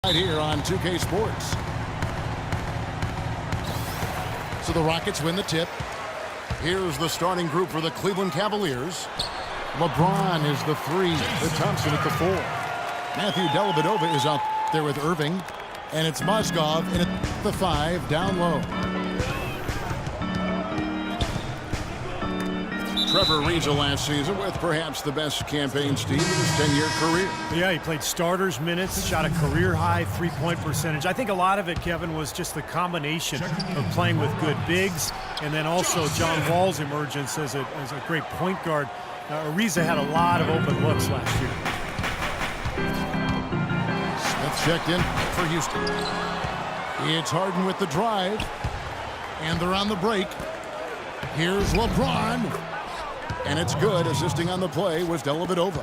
Right here on 2K Sports. So the Rockets win the tip. Here's the starting group for the Cleveland Cavaliers. LeBron is the 3, the Thompson at the 4. Matthew Dellavedova is out there with Irving. And it's Mozgov in at the 5, down low. Trevor Ariza last season with perhaps the best campaign, Steve, in his 10-year career. Yeah, he played starters minutes, shot a career-high three-point percentage. I think a lot of it, Kevin, was just the combination of playing with good bigs and then also John Wall's emergence as a great point guard. Ariza had a lot of open looks last year. Smith checked in for Houston. It's Harden with the drive, and they're on the break. Here's LeBron. And it's good. Assisting on the play was Dellavedova.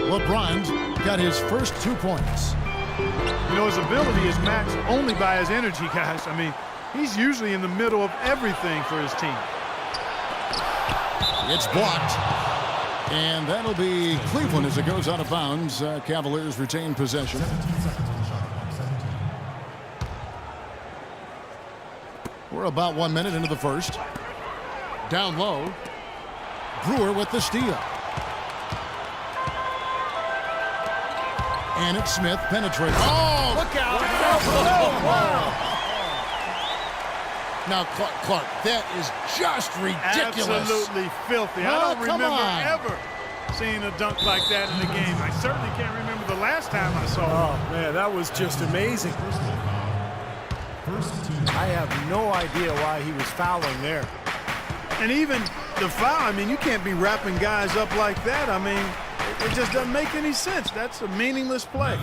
LeBron's got his first 2 points. You know, his ability is matched only by his energy, guys. I mean, he's usually in the middle of everything for his team. It's blocked. And that'll be Cleveland as it goes out of bounds. Cavaliers retain possession. We're about 1 minute into the first. Down low. Brewer with the steal. And it's Smith penetrating. Oh, look out! Now, Clark, that is just ridiculous. Absolutely filthy. I don't remember ever seeing a dunk like that in the game. I certainly can't remember the last time I saw it. Oh, man, that was just amazing. I have no idea why he was fouling there. And even the foul, I mean, you can't be wrapping guys up like that. I mean, it just doesn't make any sense. That's a meaningless play.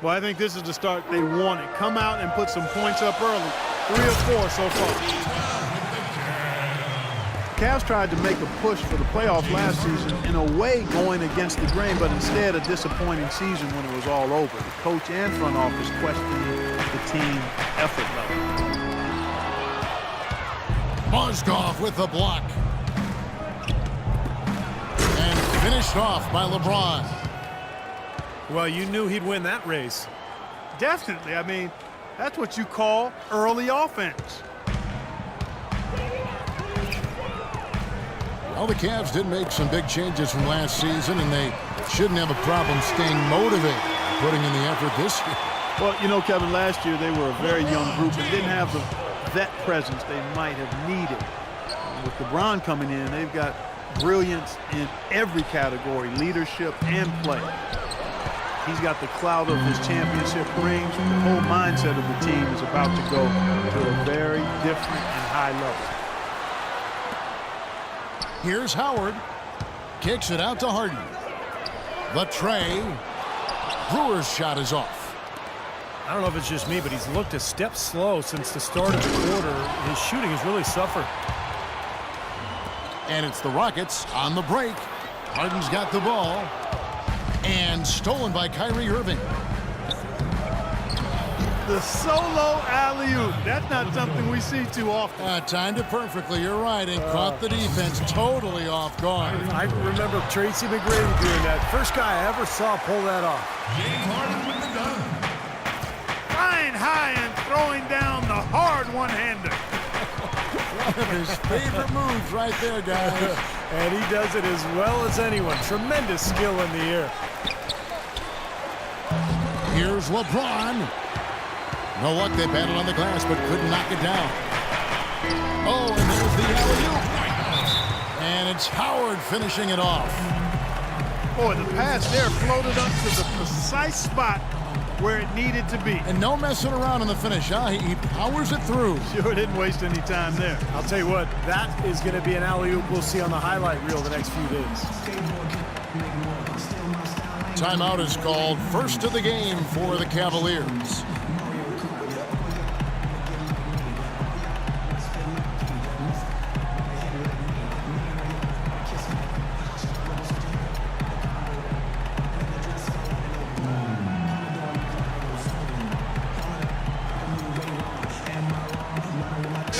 Well, I think this is the start they wanted. Come out and put some points up early. 3 or 4 so far. Cavs tried to make a push for the playoff last season, in a way going against the grain, but instead a disappointing season when it was all over. The coach and front office questioning the team effort level. Mozgov with the block. And finished off by LeBron. Well, you knew he'd win that race. Definitely. I mean, that's what you call early offense. Well, the Cavs did make some big changes from last season, and they shouldn't have a problem staying motivated, putting in the effort this year. Well, you know, Kevin, last year they were a very young group and didn't have the vet presence they might have needed. With LeBron coming in, they've got brilliance in every category, leadership and play. He's got the clout of his championship rings. The whole mindset of the team is about to go to a very different and high level. Here's Howard. Kicks it out to Harden. The tray. Brewer's shot is off. I don't know if it's just me, but he's looked a step slow since the start of the quarter. His shooting has really suffered. And it's the Rockets on the break. Harden's got the ball. And stolen by Kyrie Irving. The solo alley-oop. That's not something we see too often. Timed it perfectly. You're right. And caught the defense totally off guard. I remember Tracy McGrady doing that. First guy I ever saw pull that off. James Harden with the dunk. Flying high and throwing down the hard one-hander. One of his favorite moves right there, guys. And he does it as well as anyone. Tremendous skill in the air. Here's LeBron. No luck, they battled on the glass, but couldn't knock it down. Oh, and there's the alley-oop. And it's Howard finishing it off. Boy, the pass there floated up to the precise spot where it needed to be. And no messing around in the finish, huh? He powers it through. Sure didn't waste any time there. I'll tell you what, that is going to be an alley-oop we'll see on the highlight reel the next few days. Timeout is called. First of the game for the Cavaliers.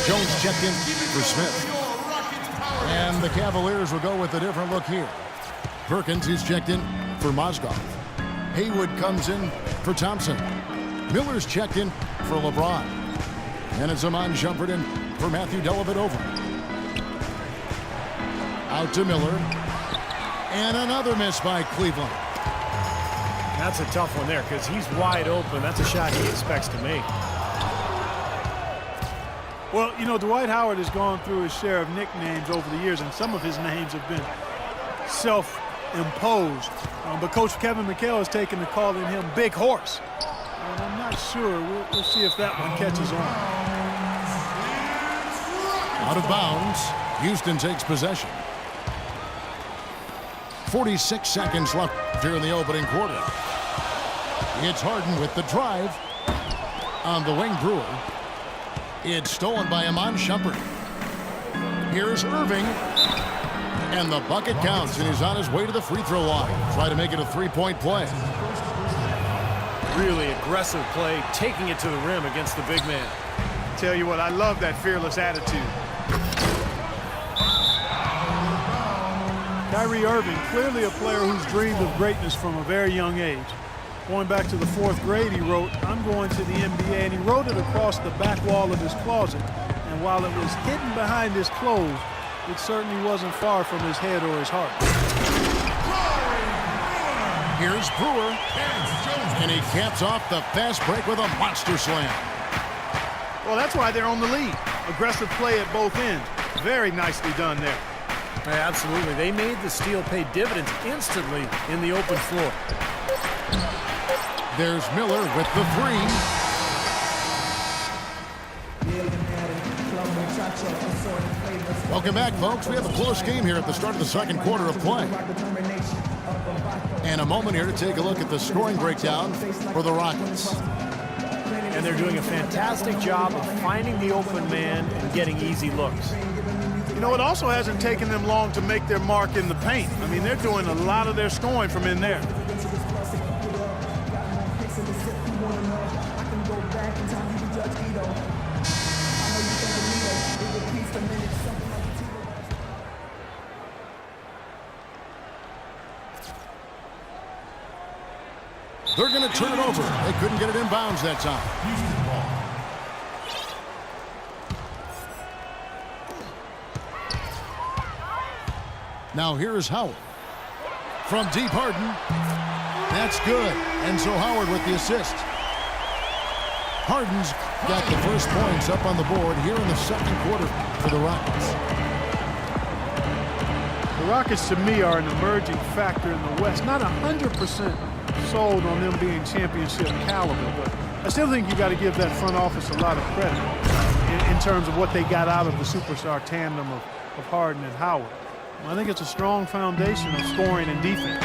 Jones checked in for Smith. And the Cavaliers will go with a different look here. Perkins, who's checked in for Mozgov. Haywood comes in for Thompson. Miller's checked in for LeBron. And it's Iman Shumpert in for Matthew Dellavedova. Out to Miller. And another miss by Cleveland. That's a tough one there because he's wide open. That's a shot he expects to make. Well, you know, Dwight Howard has gone through his share of nicknames over the years, and some of his names have been self-imposed. But Coach Kevin McHale has taken to calling him Big Horse. And I'm not sure. We'll see if that one catches on. Out of bounds. Houston takes possession. 46 seconds left here in the opening quarter. It's Harden with the drive on the wing. Brewer. It's stolen by Iman Shumpert. Here's Irving. And the bucket counts, and he's on his way to the free throw line. Try to make it a three-point play. Really aggressive play, taking it to the rim against the big man. Tell you what, I love that fearless attitude. Kyrie Irving, clearly a player who's dreamed of greatness from a very young age. Going back to the 4th grade, he wrote, "I'm going to the NBA," and he wrote it across the back wall of his closet. And while it was hidden behind his clothes, it certainly wasn't far from his head or his heart. Here's Brewer. And he caps off the fast break with a monster slam. Well, that's why they're on the lead. Aggressive play at both ends. Very nicely done there. Yeah, absolutely. They made the steal pay dividends instantly in the open floor. There's Miller with the three. Welcome back, folks. We have a close game here at the start of the second quarter of play. And a moment here to take a look at the scoring breakdown for the Rockets. And they're doing a fantastic job of finding the open man and getting easy looks. You know, it also hasn't taken them long to make their mark in the paint. I mean, they're doing a lot of their scoring from in there. They're going to turn it over. They couldn't get it in bounds that time. Now here's Howard. From deep, Harden. That's good. And so Howard with the assist. Harden's got the first points up on the board here in the second quarter for the Rockets. The Rockets, to me, are an emerging factor in the West. Not 100% sold on them being championship caliber, but I still think you got to give that front office a lot of credit in terms of what they got out of the superstar tandem of Harden and Howard. I think it's a strong foundation of scoring and defense.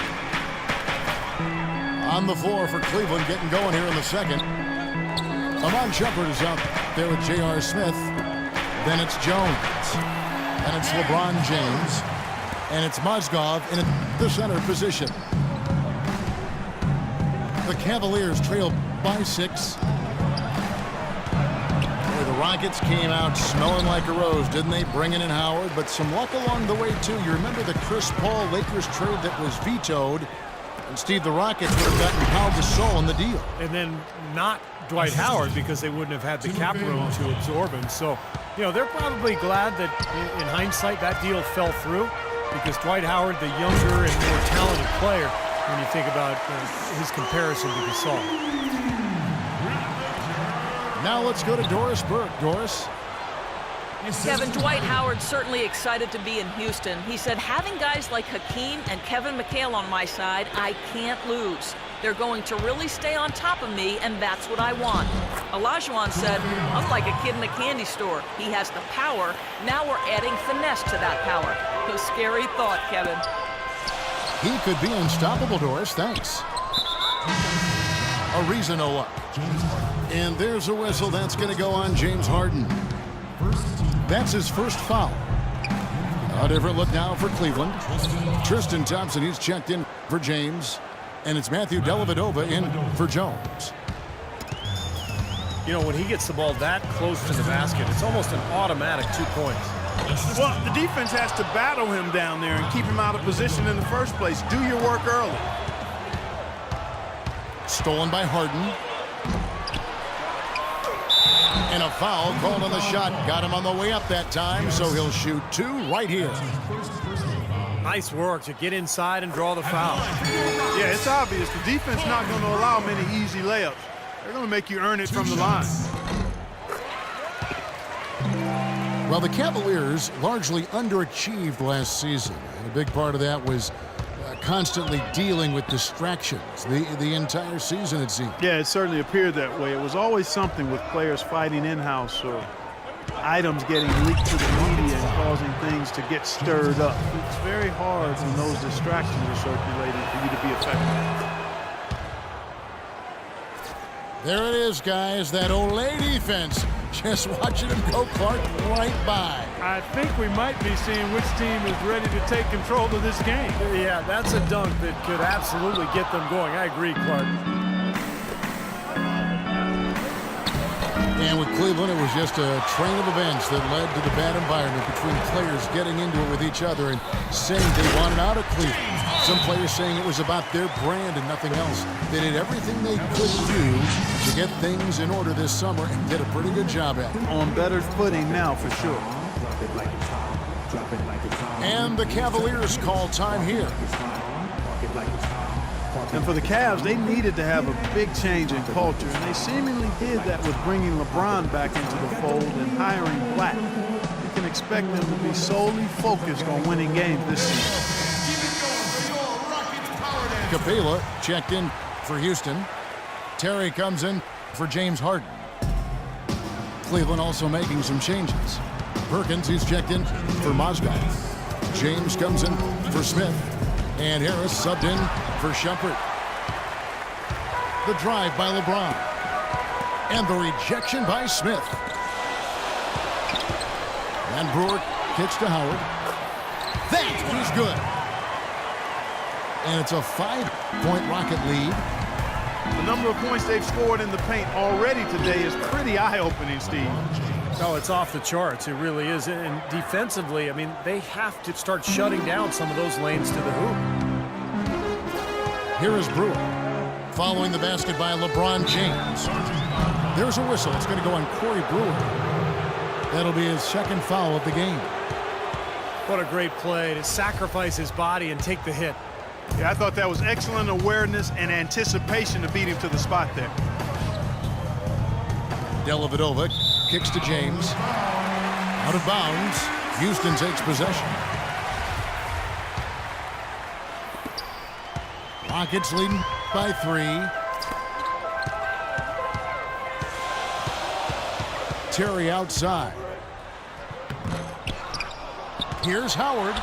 On the floor for Cleveland, getting going here in the second. Iman Shumpert is out there with J.R. Smith. Then it's Jones. And it's LeBron James. And it's Mozgov in the center position. The Cavaliers trail by 6. Boy, the Rockets came out smelling like a rose, didn't they? Bringing in Howard, but some luck along the way, too. You remember the Chris Paul Lakers trade that was vetoed? And, Steve, the Rockets would have gotten Pau Gasol in the deal. And then not Dwight Howard because they wouldn't have had the cap room to absorb him. So, you know, they're probably glad that in hindsight that deal fell through because Dwight Howard, the younger and more talented player, when you think about his comparison to Gasol. Now let's go to Doris Burke. Doris. Kevin, Dwight Howard certainly excited to be in Houston. He said, having guys like Hakeem and Kevin McHale on my side, I can't lose. They're going to really stay on top of me, and that's what I want. Olajuwon said, I'm like a kid in a candy store. He has the power. Now we're adding finesse to that power. A scary thought, Kevin. He could be unstoppable, Doris. Thanks. Ariza no luck. And there's a whistle. That's going to go on James Harden. That's his first foul. A different look now for Cleveland. Tristan Thompson, he's checked in for James. And it's Matthew Dellavedova in for Jones. You know, when he gets the ball that close to the basket, it's almost an automatic 2 points. Well, the defense has to battle him down there and keep him out of position in the first place. Do your work early. Stolen by Harden. And a foul called on the shot. Got him on the way up that time, so he'll shoot 2 right here. Nice work to get inside and draw the foul. Yeah, it's obvious. The defense not going to allow many easy layups. They're going to make you earn it from the line. Well, the Cavaliers largely underachieved last season. And a big part of that was constantly dealing with distractions the entire season, it seemed. Yeah, it certainly appeared that way. It was always something with players fighting in-house or items getting leaked to the media and causing things to get stirred up. It's very hard when those distractions are circulating for you to be effective. There it is, guys, that Olay defense. Just watching him go, Clark, right by. I think we might be seeing which team is ready to take control of this game. Yeah, that's a dunk that could absolutely get them going. I agree, Clark. And with Cleveland, it was just a train of events that led to the bad environment between players getting into it with each other and saying they wanted out of Cleveland. Some players saying it was about their brand and nothing else. They did everything they could do to get things in order this summer and did a pretty good job at it. On better footing now, for sure. And the Cavaliers call time here. And for the Cavs, they needed to have a big change in culture, and they seemingly did that with bringing LeBron back into the fold and hiring Black. You can expect them to be solely focused on winning games this season. Capela checked in for Houston. Terry comes in for James Harden. Cleveland also making some changes. Perkins, who's checked in for Mozgov. James comes in for Smith. And Harris subbed in for Shumpert. The drive by LeBron. And the rejection by Smith. And Brewer kicks to Howard. That is good. And it's a 5-point Rocket lead. The number of points they've scored in the paint already today is pretty eye-opening, Steve. Oh, it's off the charts. It really is. And defensively, I mean, they have to start shutting down some of those lanes to the hoop. Here is Brewer. Following the basket by LeBron James. There's a whistle. It's going to go on Corey Brewer. That'll be his second foul of the game. What a great play to sacrifice his body and take the hit. Yeah, I thought that was excellent awareness and anticipation to beat him to the spot there. Dellavedova kicks to James. Out of bounds. Houston takes possession. Rockets leading by 3. Terry outside. Here's Howard.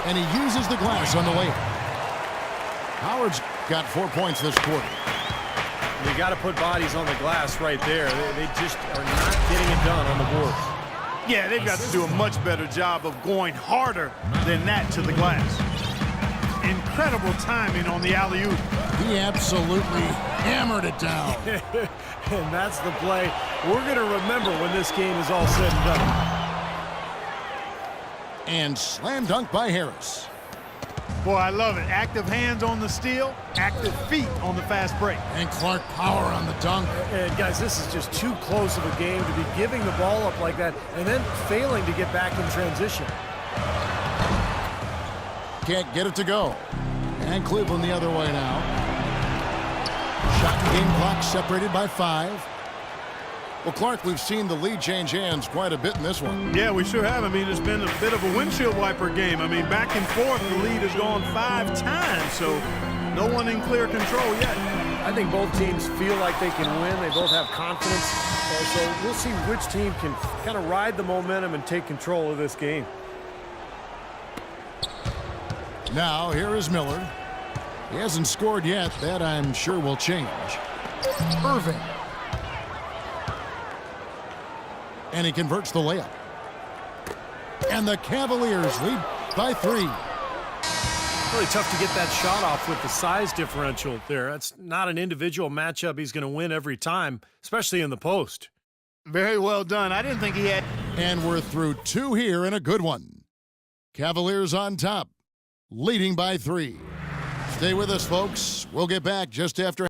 And he uses the glass on the layup. Howard's got 4 points this quarter. You got to put bodies on the glass right there. They just are not getting it done on the boards. Yeah, they've got to do a much better job of going harder than that to the glass. Incredible timing on the alley-oop. He absolutely hammered it down. And that's the play we're going to remember when this game is all said and done. And slam dunk by Harris. Boy, I love it. Active hands on the steal, active feet on the fast break. And Clark power on the dunk. And guys, this is just too close of a game to be giving the ball up like that and then failing to get back in transition. Can't get it to go. And Cleveland the other way now. Shot and game clock separated by 5. Well, Clark, we've seen the lead change hands quite a bit in this one. Yeah, we sure have. I mean, it's been a bit of a windshield wiper game. I mean, back and forth, the lead has gone 5 times, so no one in clear control yet. I think both teams feel like they can win. They both have confidence. So we'll see which team can kind of ride the momentum and take control of this game. Now, here is Miller. He hasn't scored yet. That, I'm sure, will change. Irving. And he converts the layup. And the Cavaliers lead by 3. Really tough to get that shot off with the size differential there. That's not an individual matchup he's going to win every time, especially in the post. Very well done. I didn't think he had. And we're through 2 here and a good one. Cavaliers on top, leading by 3. Stay with us, folks. We'll get back just after.